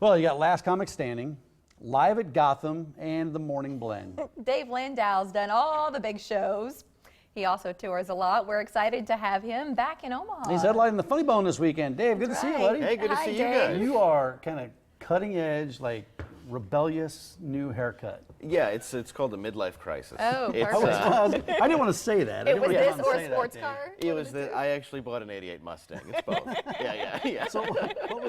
Well, you got Last Comic Standing, Live at Gotham, and The Morning Blend. Dave Landau's done all the big shows. He also tours a lot. We're excited to have him back in Omaha. He's headlining the Funny Bone this weekend. Dave, good to see you, buddy. Hey, good to see you guys. You are kind of cutting edge, like rebellious new haircut. Yeah, it's called a midlife crisis. Oh, It's, perfect. I didn't want to say that. It was didn't this want to or say a that, sports Dave. car? It was the. I actually bought an '88 Mustang. It's both. Yeah. So what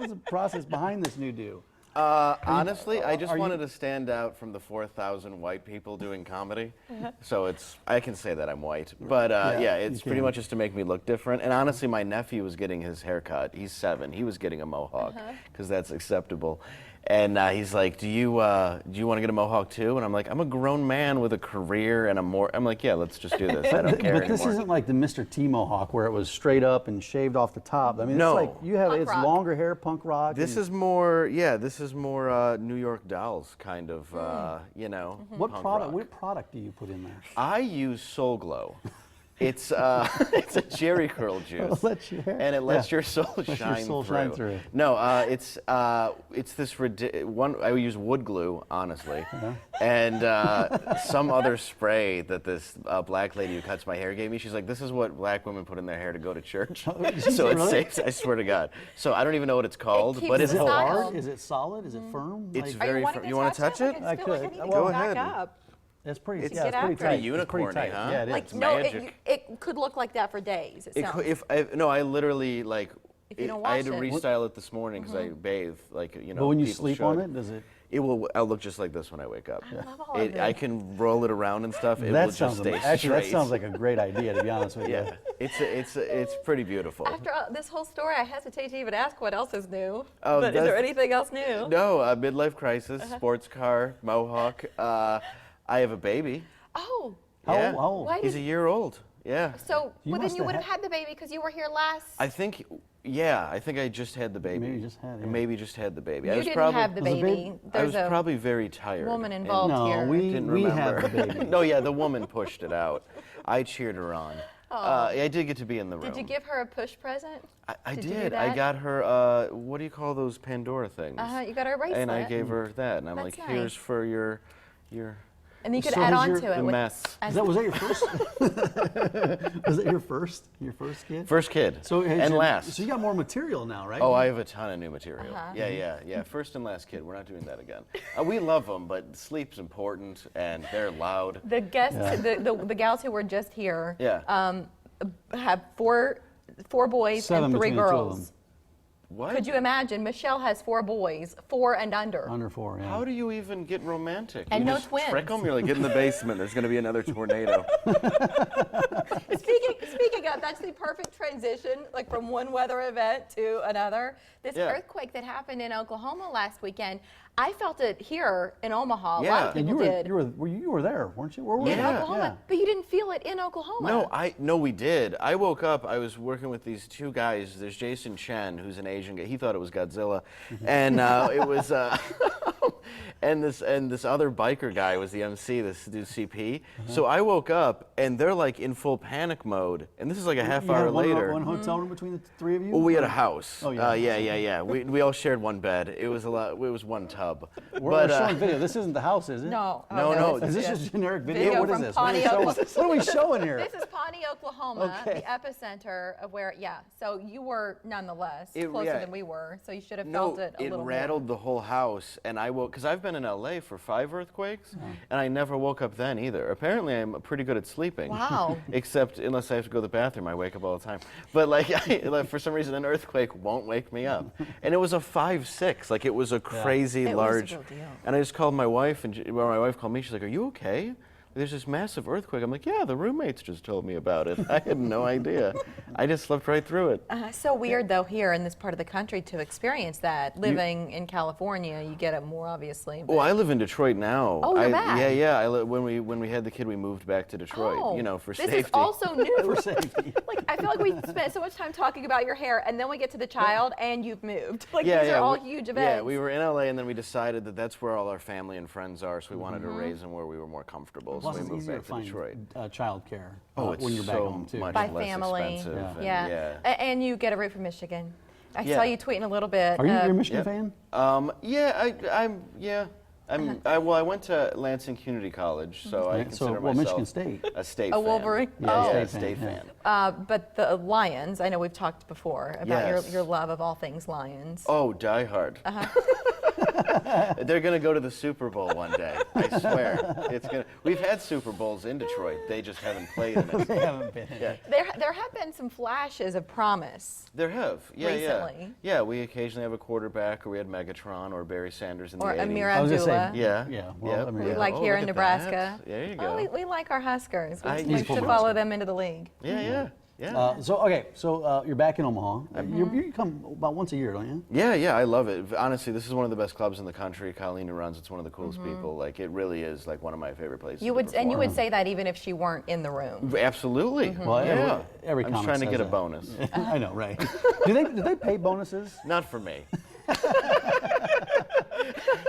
was the process behind this new do? Honestly, I just wanted to stand out from the 4,000 white people doing comedy. So I can say that I'm white. But yeah, it's pretty much just to make me look different. And honestly, my nephew was getting his haircut. He's 7. He was getting a mohawk because that's acceptable. And he's like, do you want to get a mohawk too? And I'm like, I'm a grown man with a career and I'm like, yeah, let's just do this. I don't care But this anymore. isn't like the Mr. T mohawk where it was straight up and shaved off the top. I mean, No. it's like you have Punk rock. longer hair, punk rock. This is more, New York Dolls kind of, What punk product? rock. What product do you put in there? I use Soul Glow. It's it's a Jerry curl juice, Let your hair- and it lets your soul your shine soul through. shine through. No, it's this one. I use wood glue, honestly, and some other spray that this black lady who cuts my hair gave me. She's like, "This is what black women put in their hair to go to church." So it Really? saves. I swear to God. So I don't even know what it's called, keeps but the it's Is it style. hard? Is it solid? Is it firm? It's Like, very. You want to touch it? I could. Go ahead. it's pretty. It's Yeah, it's pretty after tight. it. It's pretty Unicorn-y, tight. huh? Yeah, it is. Like, It's no, magic. it could look like that for days. It sounds. I literally like. If you don't I had wash to it. restyle it this morning because I bathe, But But when you sleep on it, does it? I'll look just like this when I wake up. I love all of I it. can roll it around and stuff. It That will sounds just stay actually. That straight. sounds like a great idea. To be honest with you. Yeah, it's pretty beautiful. After this whole story, I hesitate to even ask what else is new. Oh, but is there that's- anything else new? No, midlife crisis, sports car, mohawk. I have a baby. Oh, Yeah. How old? Why He's a year old. Yeah. so You well, then must you have would have had- had the baby because you were here last. I think I just had the baby. Maybe just had, yeah. Maybe just had the baby. I You was didn't probably, have the Was the baby. baby- I There's was a probably very tired. woman and involved No, here. we Didn't we remember. have the baby. No, yeah, the woman pushed it out. I cheered her on. I did get to be in the room. Did you give her a push present? I Did you do did. I that? got her. What do you call those Pandora things? You got her a bracelet. And I gave her that, and I'm That's like, "Here's nice. for your And you could So add who's on your- to it. the with- mess." as- Was that your first? Was that your first? Your first kid? First kid. So has and your- last. So you got more material now, right? Oh, I have a ton of new material. Uh-huh. Yeah. First and last kid. We're not doing that again. We love them, but sleep's important, and they're loud. the guests, the gals who were just here, Yeah. have four boys 7 and 3 between the two of girls. them. What? Could you imagine? Michelle has 4 boys, 4 and under. Under 4. Yeah. How do you even get romantic? And you no just twins. Trick them. You're like, get in the basement. There's going to be another tornado. Speaking of, that's the perfect transition, like from one weather event to another. This Yeah. earthquake that happened in Oklahoma last weekend, I felt it here in Omaha. A lot Yeah. of And people you did. you were there, weren't you? Where were in you? Yeah. Oklahoma, but you didn't feel it in Oklahoma. No, we did. I woke up. I was working with these 2 guys. There's Jason Chen, who's an Asian guy. He thought it was Godzilla, and it was. And this other biker guy was the MC. This dude CP. So I woke up, and they're like in full panic mode. And this is like a half You hour had later. one hotel room between the 3 of you? Well, we had a house. Oh, yeah. Yeah. We all shared one bed. It was a lot. It was one tub. We're showing video. This isn't the house, is it? No. No. Is this yeah. just generic video? Video What is from this? Pawnee, What are we showing here? This is Pawnee, Oklahoma, Okay. the epicenter of where, so you were nonetheless It- closer yeah. than we were, so you should have No, felt it a little rattled the whole house, and I woke because I've been in LA for 5 earthquakes, and I never woke up then either. Apparently, I'm pretty good at sleeping. Wow. Except unless I have to go to the bathroom, I wake up all the time. But like for some reason, an earthquake won't wake me up, and it was a 5.6. Like it was a crazy It was a large. big deal. And I just called my wife, and my wife called me. She's like, "Are you okay? There's this massive earthquake." I'm like, "Yeah, the roommates just told me about it. I had no idea. I just slept right through it." So weird though here in this part of the country to experience that. Living in California, you get it more obviously. Well, I live in Detroit now. Oh, you're back. Yeah. When we had the kid, we moved back to Detroit. For this safety. is also new. For safety. Like I feel like we spent so much time talking about your hair, and then we get to the child, and you've moved. Like yeah, these yeah, are all we- huge events. Yeah, we were in LA, and then we decided that that's where all our family and friends are, so we wanted to raise them where we were more comfortable. Plus, so we it's moved easier back to to find Detroit. childcare Oh, it's when you're back so home too. much By less family. expensive. Yeah. And, And you get a root from Michigan. I saw you tweeting a little bit. Are you a Michigan fan? Well, I went to Lansing Community College, so I consider myself Michigan State. a state A fan. Wolverine? Yeah, Oh. a state fan. But the Lions, I know we've talked before about Yes. your love of all things Lions. Oh, die hard. They're gonna go to the Super Bowl one day. I swear. We've had Super Bowls in Detroit. They just haven't played in it. They haven't been. Yeah. There have been some flashes of promise. There have. Yeah, Recently. Yeah, we occasionally have a quarterback, or we had Megatron or Barry Sanders in Or the 80s. Amir I was gonna say, Abdullah. Yeah. Yeah, well, I mean, We yeah. like Oh, here look in at Nebraska. that. There you go. Oh, we like our Huskers. We He's like to from follow them into the league. Yeah. So you're back in Omaha. You come about once a year, don't you? Yeah, I love it. Honestly, this is one of the best clubs in the country. Colleen, who runs, it's one of the coolest people. Like, it really is like one of my favorite places. You would say that even if she weren't in the room. Absolutely. Well, yeah. every I'm comic trying to says get a that. bonus. I know, right? Do they pay bonuses? Not for me.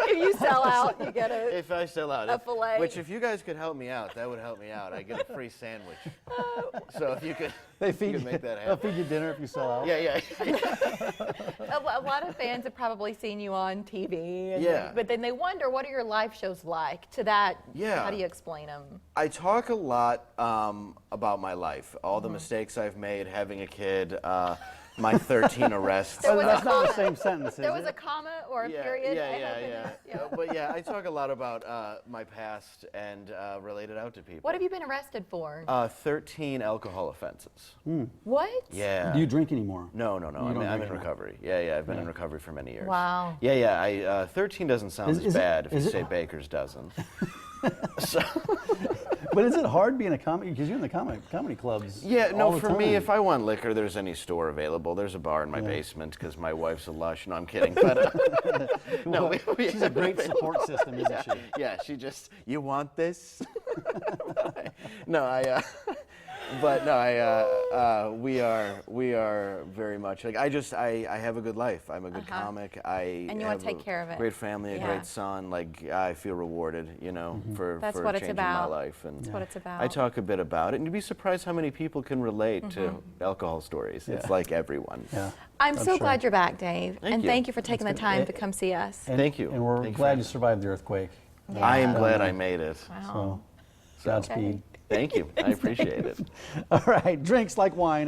If you sell out, you get a. If I sell out, A filet. which if you guys could help me out, that would help me out. I get a free sandwich. So if you could, They you feed could make that They'll happen. feed you dinner if you sell out. Yeah. A lot of fans have probably seen you on TV. Yeah. But then they wonder, what are your live shows like? To that, Yeah. how do you explain them? I talk a lot about my life, all the mistakes I've made, having a kid, my 13 arrests. There was That's a not the comma. same sentence, is There was it? a comma or a period. Yeah. But yeah, I talk a lot about my past and relate it out to people. What have you been arrested for? 13 alcohol offenses. What? Yeah. Do you drink anymore? No. don't I'm in drink recovery. Yeah. I've been in recovery for many years. Wow. Yeah. 13 doesn't sound Is as it- bad if you is it- say Baker's dozen. So. But is it hard being a comic? Because you're in the comedy clubs. Yeah, all no, the for me, time. if I want liquor, there's any store available. There's a bar in my basement because my wife's a lush. No, I'm kidding. But no, She's a great support system, isn't she? yeah, she just, you want this? We are very much like, I have a good life. I'm a good comic. And you wanna have take a care of it. Great family, a Yeah. great son. Like, I feel rewarded, for That's what it's changing about. my life. And That's what it's about. I talk a bit about it, and you'd be surprised how many people can relate to alcohol stories. It's like everyone. Yeah. I'm so sure. glad you're back, Dave. Thank and you. thank you for taking the time to come see us. Thank you. And we're Thank you for glad having you me. survived the earthquake. I am glad I made it. So, Godspeed. Thank you. I appreciate it. All right, drinks like wine.